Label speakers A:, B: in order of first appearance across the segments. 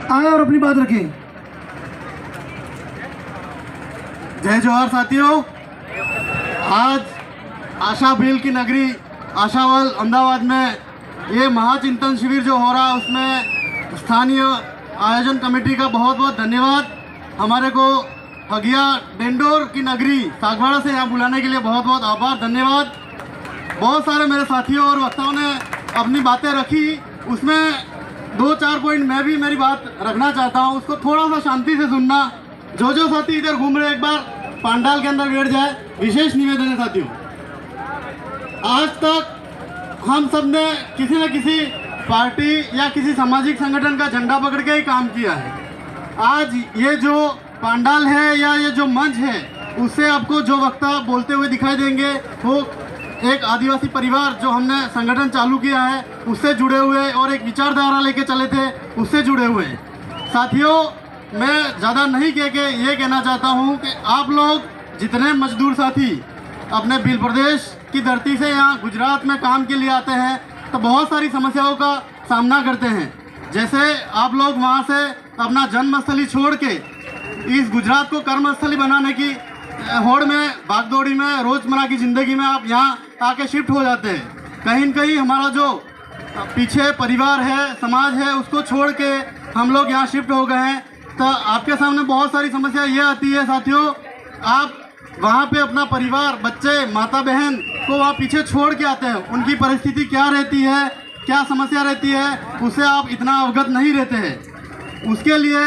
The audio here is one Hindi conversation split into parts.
A: आए और अपनी बात रखें।
B: जय जोहार साथियों। आज आशा भील की नगरी आशावल अहमदाबाद में ये महाचिंतन शिविर जो हो रहा है उसमें स्थानीय आयोजन कमेटी का बहुत बहुत धन्यवाद। हमारे को हगिया डेंडोर की नगरी सागवाड़ा से यहाँ बुलाने के लिए बहुत बहुत आभार, धन्यवाद। बहुत सारे मेरे साथियों और वक्ताओं ने अपनी बातें रखी, उसमें 2-4 पॉइंट मैं भी मेरी बात रखना चाहता हूँ, उसको थोड़ा सा शांति से सुनना। जो साथी इधर घूम रहे एक बार पंडाल के अंदर बैठ जाए, विशेष निवेदन है साथियों। आज तक हम सब ने किसी न किसी पार्टी या किसी सामाजिक संगठन का झंडा पकड़ के ही काम किया है। आज ये जो पंडाल है या ये जो मंच है, उससे आपको जो वक्ता बोलते हुए दिखाई देंगे वो एक आदिवासी परिवार जो हमने संगठन चालू किया है उससे जुड़े हुए और एक विचारधारा लेके चले थे उससे जुड़े हुए साथियों। मैं ज़्यादा नहीं कह के ये कहना चाहता हूँ कि आप लोग जितने मजदूर साथी अपने भील प्रदेश की धरती से यहाँ गुजरात में काम के लिए आते हैं तो बहुत सारी समस्याओं का सामना करते हैं। जैसे आप लोग वहाँ से अपना जन्मस्थली छोड़ के इस गुजरात को कर्मस्थली बनाने की होड़ में, भागदौड़ी में, रोज़मर्रा की ज़िंदगी में आप यहाँ आके शिफ्ट हो जाते हैं। कहीं न कहीं हमारा जो पीछे परिवार है, समाज है, उसको छोड़ के हम लोग यहाँ शिफ्ट हो गए हैं। तो आपके सामने बहुत सारी समस्या ये आती है साथियों, आप वहाँ पे अपना परिवार, बच्चे, माता बहन को वहाँ पीछे छोड़ के आते हैं। उनकी परिस्थिति क्या रहती है, क्या समस्या रहती है, उससे आप इतना अवगत नहीं रहते हैं। उसके लिए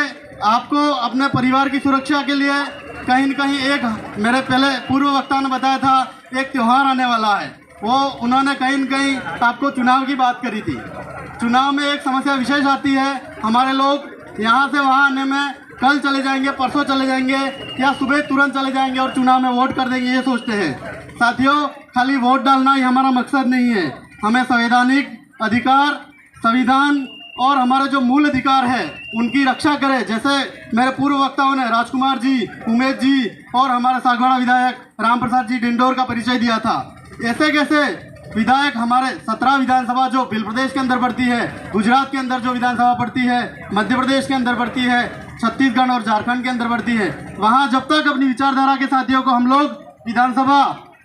B: आपको अपने परिवार की सुरक्षा के लिए कहीं न कहीं एक, मेरे पहले पूर्व वक्ता ने बताया था, एक त्यौहार आने वाला है। वो उन्होंने कहीं न कहीं आपको चुनाव की बात करी थी। चुनाव में एक समस्या विशेष आती है, हमारे लोग यहाँ से वहाँ आने में कल चले जाएंगे, परसों चले जाएंगे या सुबह तुरंत चले जाएंगे और चुनाव में वोट कर देंगे, ये सोचते हैं। साथियों, खाली वोट डालना ही हमारा मकसद नहीं है। हमें संवैधानिक अधिकार, संविधान और हमारे जो मूल अधिकार है उनकी रक्षा करें। जैसे मेरे पूर्व वक्ताओं ने राजकुमार जी, उमेश जी और हमारे सागवाड़ा विधायक राम प्रसाद जी डेंडोर का परिचय दिया था। ऐसे कैसे विधायक हमारे 17 विधानसभा जो भील प्रदेश के अंदर पड़ती है, गुजरात के अंदर जो विधानसभा पड़ती है, मध्य प्रदेश के अंदर पड़ती है, छत्तीसगढ़ और झारखंड के अंदर पड़ती है, वहाँ जब तक अपनी विचारधारा के साथियों को हम लोग विधानसभा,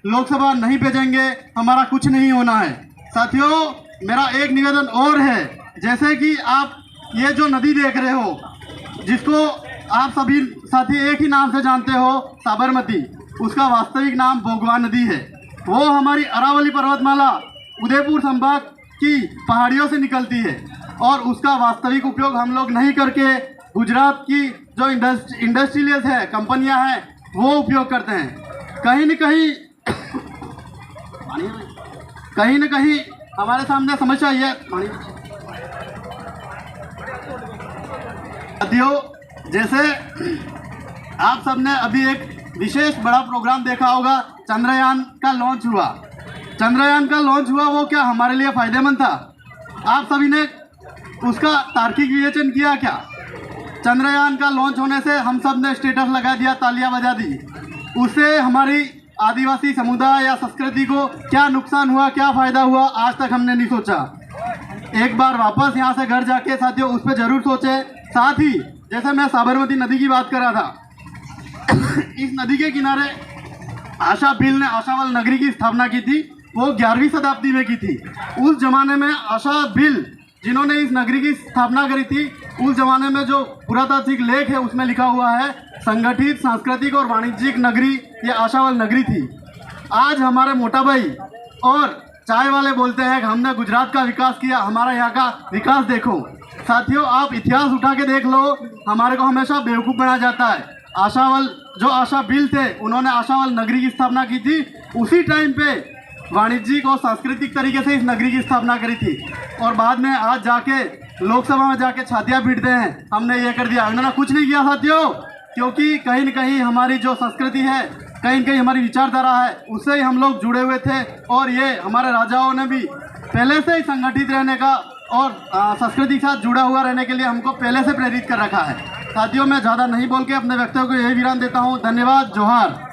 B: लोकसभा नहीं भेजेंगे, हमारा कुछ नहीं होना है। साथियों, मेरा एक निवेदन और है, जैसे कि आप ये जो नदी देख रहे हो, जिसको आप सभी साथी एक ही नाम से जानते हो, साबरमती, उसका वास्तविक नाम भोगवान नदी है। वो हमारी अरावली पर्वतमाला उदयपुर संभाग की पहाड़ियों से निकलती है और उसका वास्तविक उपयोग हम लोग नहीं करके गुजरात की जो इंडस्ट्रियलिस्ट है, कंपनियां हैं, वो उपयोग करते हैं। कहीं न कहीं हमारे सामने समस्या ये साथियों, जैसे आप सबने अभी एक विशेष बड़ा प्रोग्राम देखा होगा, चंद्रयान का लॉन्च हुआ। चंद्रयान का लॉन्च हुआ, वो क्या हमारे लिए फ़ायदेमंद था? आप सभी ने उसका तार्किक विवेचन किया क्या? चंद्रयान का लॉन्च होने से हम सब ने स्टेटस लगा दिया, तालियां बजा दी। उससे हमारी आदिवासी समुदाय या संस्कृति को क्या नुकसान हुआ, क्या फ़ायदा हुआ, आज तक हमने नहीं सोचा। एक बार वापस यहाँ से घर जाके साथियों उस पर ज़रूर सोचें। साथ ही जैसे मैं साबरमती नदी की बात कर रहा था, इस नदी के किनारे आशा भील ने आशावल नगरी की स्थापना की थी। वो 11वीं शताब्दी में की थी। उस जमाने में आशा भील जिन्होंने इस नगरी की स्थापना करी थी, उस जमाने में जो पुरातात्विक लेख है उसमें लिखा हुआ है, संगठित, सांस्कृतिक और वाणिज्यिक नगरी ये आशावल नगरी थी। आज हमारे मोटा भाई और चाय वाले बोलते हैं कि हमने गुजरात का विकास किया, हमारा यहाँ का विकास देखो। साथियों, आप इतिहास उठा के देख लो, हमारे को हमेशा बेवकूफ़ बनाया जाता है। आशावल जो आशा भील थे, उन्होंने आशावल नगरी की स्थापना की थी। उसी टाइम पे वाणिज्यिक और सांस्कृतिक तरीके से इस नगरी की स्थापना करी थी और बाद में आज जाके लोकसभा में जाके छातियाँ पीटते हैं, हमने ये कर दिया। उन्होंने कुछ नहीं किया साथियों, क्योंकि कहीं न कहीं हमारी जो संस्कृति है, कहीं न कहीं हमारी विचारधारा है, उससे ही हम लोग जुड़े हुए थे। और ये हमारे राजाओं ने भी पहले से ही संगठित रहने का और संस्कृति के साथ जुड़ा हुआ रहने के लिए हमको पहले से प्रेरित कर रखा है। साथियों, मैं ज़्यादा नहीं बोल के अपने वक्तव्य को यही विराम देता हूँ। धन्यवाद। जोहार।